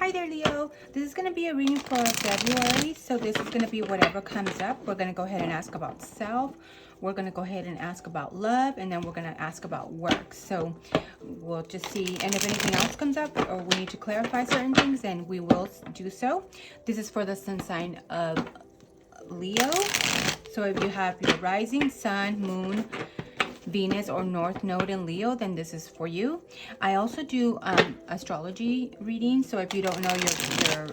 Hi there, Leo. This is going to be a reading for February. So this is going to be whatever comes up. We're going to go ahead and ask about self. We're going to go ahead and ask about love. And then we're going to ask about work. So we'll just see. And if anything else comes up or we need to clarify certain things, then we will do so. This is for the sun sign of Leo. So if you have your rising, sun, moon, Venus or North Node in Leo, then this is for you. I also do astrology readings. So if you don't know your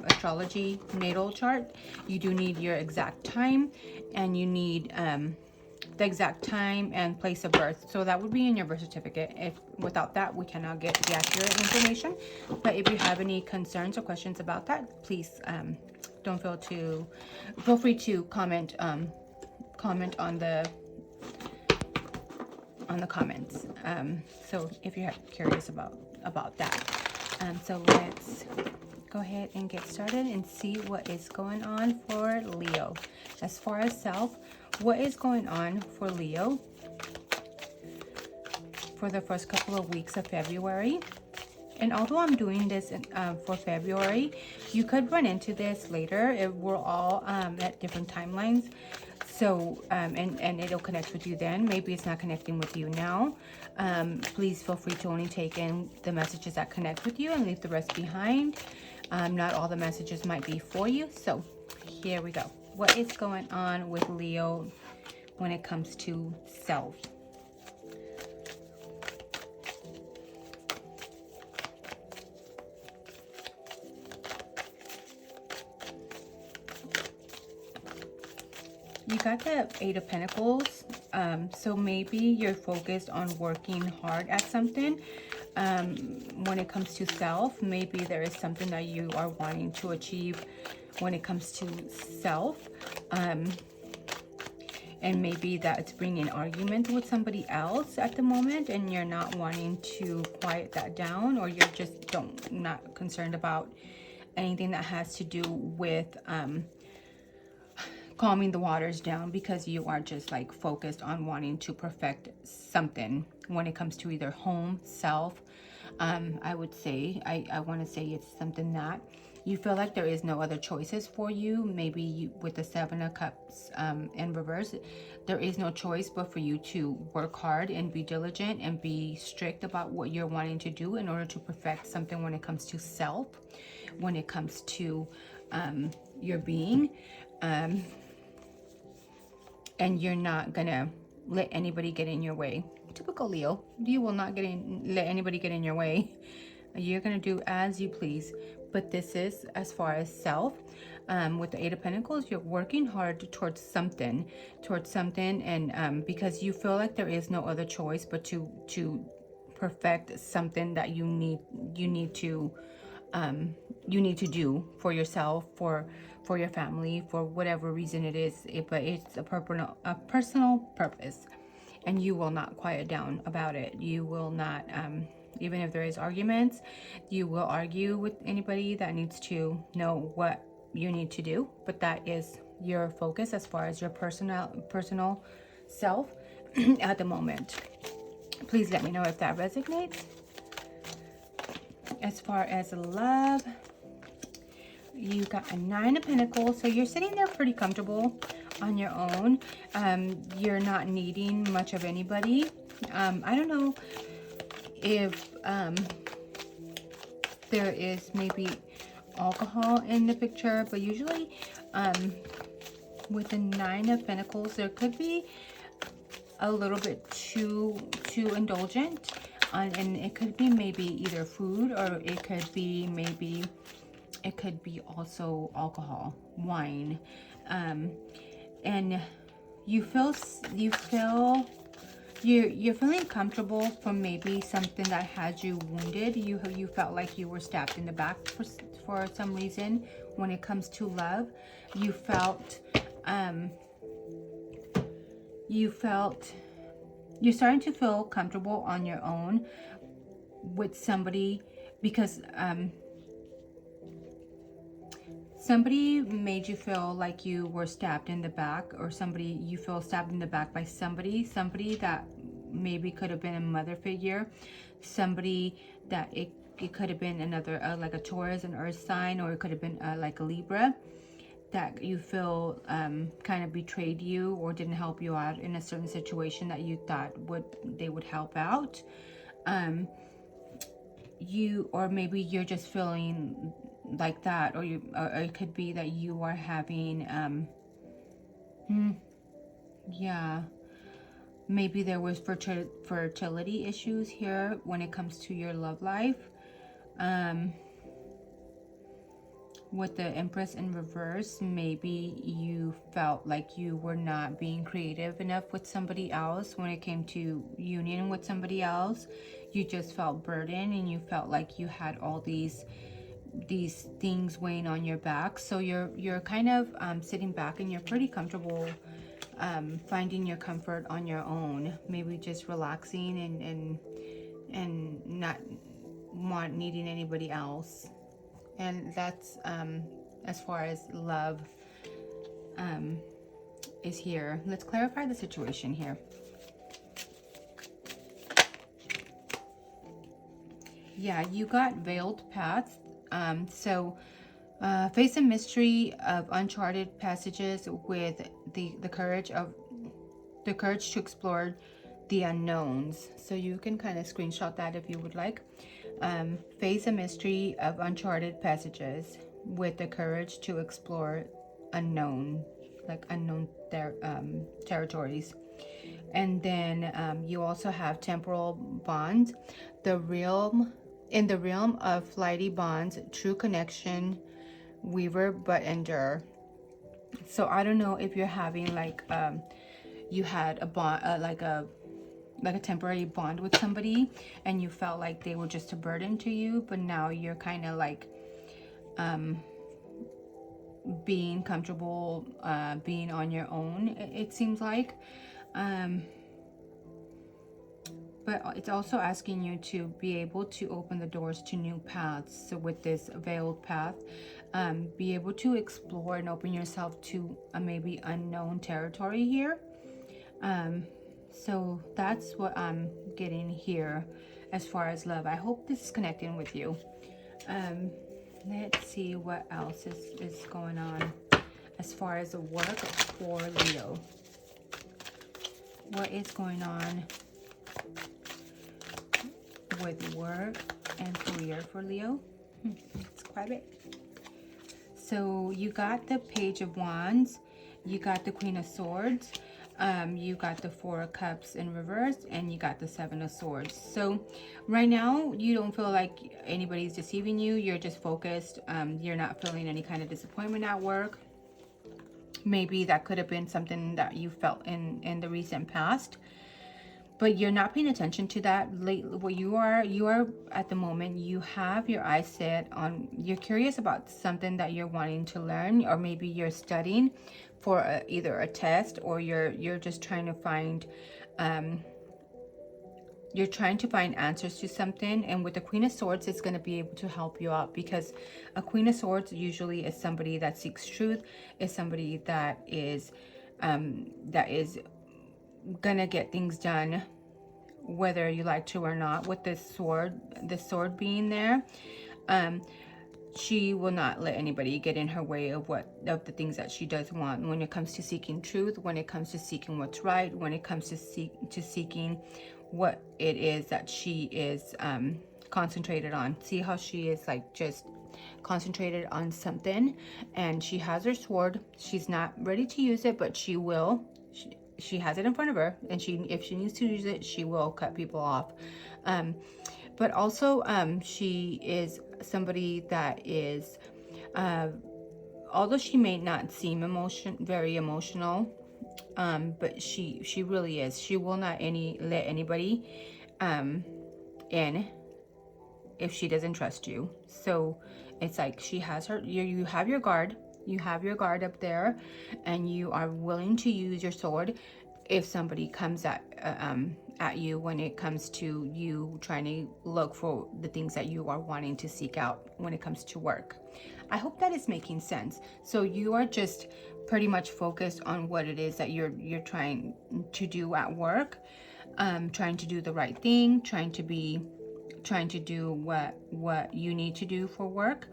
astrology natal chart, you do need your exact time, and you need the exact time and place of birth. So that would be in your birth certificate. If without that, we cannot get the accurate information. But if you have any concerns or questions about that, please don't feel free to comment on the comments. So if you're curious about that. So let's go ahead and get started and see what is going on for Leo. As far as self, what is going on for Leo for the first couple of weeks of February? And although I'm doing this for February, you could run into this later. We're all at different timelines. So, and it'll connect with you then. Maybe it's not connecting with you now. Please feel free to only take in the messages that connect with you and leave the rest behind. Not all the messages might be for you. So here we go. What is going on with Leo when it comes to self? You got the Eight of Pentacles, so maybe you're focused on working hard at something. When it comes to self, maybe there is something that you are wanting to achieve when it comes to self. And maybe that's bringing argument with somebody else at the moment, and you're not wanting to quiet that down, or you're just not concerned about anything that has to do with calming the waters down, because you are just like focused on wanting to perfect something when it comes to either home, self. I would say, I want to say it's something that you feel like there is no other choices for you. Maybe you, with the Seven of Cups in reverse, there is no choice but for you to work hard and be diligent and be strict about what you're wanting to do in order to perfect something when it comes to self, when it comes to your being. And you're not gonna let anybody get in your way. Typical Leo, you will not let anybody get in your way. You're gonna do as you please. But this is as far as self. With the Eight of Pentacles, you're working hard towards something, and because you feel like there is no other choice but to perfect something that you need to do for yourself, for your family, for whatever reason it is. But it's a personal purpose, and you will not quiet down about it. You will not, even if there is arguments, you will argue with anybody that needs to know what you need to do. But that is your focus as far as your personal self at the moment. Please let me know if that resonates. As far as love, you got a Nine of Pentacles, so you're sitting there pretty comfortable on your own. You're not needing much of anybody. I don't know if there is maybe alcohol in the picture, but usually with the Nine of Pentacles, there could be a little bit too indulgent. And it could be maybe either food, or it could be also alcohol, wine, and you're feeling comfortable from maybe something that had you wounded. You felt like you were stabbed in the back for some reason. When it comes to love, you're starting to feel comfortable on your own with somebody, because somebody made you feel like you were stabbed in the back, or you feel stabbed in the back by somebody that maybe could have been a mother figure, somebody that it could have been another like a Taurus, an earth sign, or it could have been like a Libra that you feel kind of betrayed you or didn't help you out in a certain situation that you thought they would help out. Or maybe you're just feeling like that, or it could be that you are having yeah, maybe there was fertility issues here when it comes to your love life. With the Empress in reverse, maybe you felt like you were not being creative enough with somebody else when it came to union with somebody else. You just felt burdened, and you felt like you had all these things weighing on your back. So you're kind of sitting back, and you're pretty comfortable finding your comfort on your own. Maybe just relaxing and not needing anybody else. And that's as far as love is here. Let's clarify the situation here. Yeah, you got veiled paths. So face a mystery of uncharted passages with the courage to explore the unknowns. So you can kind of screenshot that if you would like. Face a mystery of uncharted passages with the courage to explore unknown territories. And then you also have temporal bonds, in the realm of flighty bonds, true connection, weaver but endure. So I don't know if you're having like you had a bond, like a temporary bond with somebody, and you felt like they were just a burden to you, but now you're kind of like being comfortable being on your own, it seems like. But it's also asking you to be able to open the doors to new paths. So with this veiled path, be able to explore and open yourself to a maybe unknown territory here. So that's what I'm getting here as far as love. I hope this is connecting with you. Let's see what else is going on as far as the work for Leo. What is going on with work and career for Leo? It's quite a bit. So you got the Page of Wands, you got the Queen of Swords, you got the Four of Cups in reverse, and you got the Seven of Swords. So right now you don't feel like anybody's deceiving you. You're just focused. You're not feeling any kind of disappointment at work. Maybe that could have been something that you felt in the recent past, but you're not paying attention to that. Well, you are at the moment, you have your eyes set on, you're curious about something that you're wanting to learn, or maybe you're studying for either a test, or you're just trying to find answers to something. And with the Queen of Swords, it's going to be able to help you out, because a Queen of Swords usually is somebody that seeks truth, is somebody that is gonna get things done whether you like to or not. With this sword being there, she will not let anybody get in her way of the things that she does want when it comes to seeking truth, when it comes to seeking what's right, when it comes to seeking what it is that she is concentrated on. See how she is like just concentrated on something, and she has her sword. She's not ready to use it, but she will. She has it in front of her, and if she needs to use it, she will cut people off. But also she is somebody that is, although she may not seem very emotional, but she really is. She will not let anybody in if she doesn't trust you. So it's like she has you have your guard. You have your guard up there, and you are willing to use your sword if somebody comes at you when it comes to you trying to look for the things that you are wanting to seek out when it comes to work. I hope that is making sense. So you are just pretty much focused on what it is that you're trying to do at work, trying to do the right thing, trying to trying to do what you need to do for work.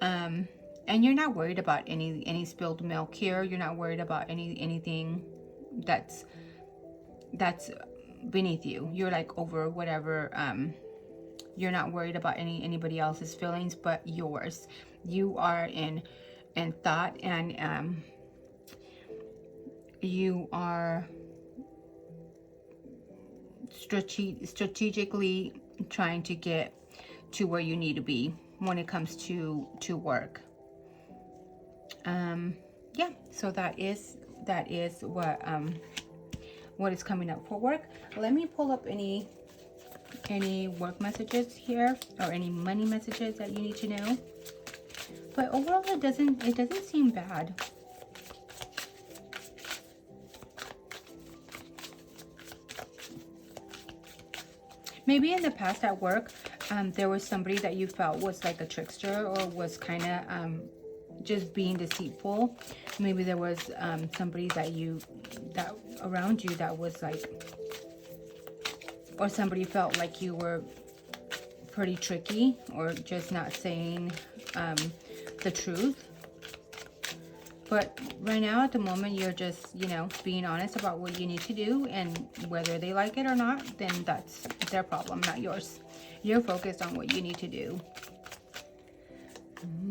And you're not worried about any spilled milk here. You're not worried about anything that's beneath you. You're like over whatever. You're not worried about anybody else's feelings but yours. You are in thought, and you are strategically trying to get to where you need to be when it comes to work. Yeah, so that is what is coming up for work. Let me pull up any work messages here, or any money messages that you need to know. But overall, it doesn't seem bad. Maybe in the past at work, there was somebody that you felt was like a trickster, or was kind of just being deceitful. Maybe there was somebody that around you that was like, or somebody felt like you were pretty tricky, or just not saying the truth. But right now, at the moment, you're just, being honest about what you need to do, and whether they like it or not, then that's their problem, not yours. You're focused on what you need to do.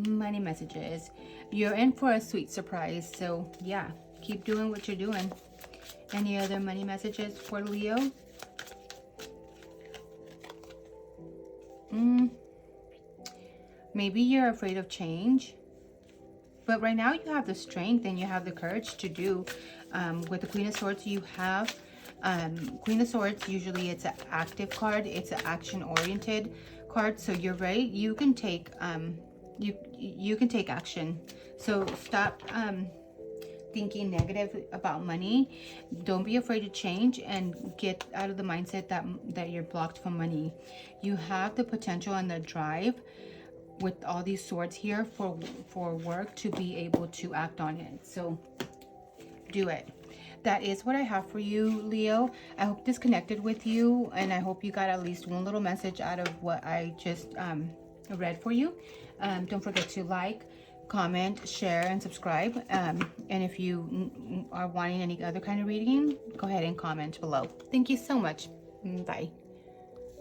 Money messages. You're in for a sweet surprise, so yeah, keep doing what you're doing. Any other money messages for Leo? Maybe you're afraid of change. But right now you have the strength and you have the courage to do. With the Queen of Swords, you have Queen of Swords. Usually it's an active card. It's an action-oriented card. So you're right. You can take you can take action. So stop thinking negative about money. Don't be afraid to change and get out of the mindset that you're blocked from money. You have the potential and the drive with all these swords here for work to be able to act on it. So do it. That is what I have for you, Leo. I hope this connected with you, and I hope you got at least one little message out of what I just read for you. Don't forget to like, comment, share, and subscribe. And if you are wanting any other kind of reading, go ahead and comment below. Thank you so much. Bye.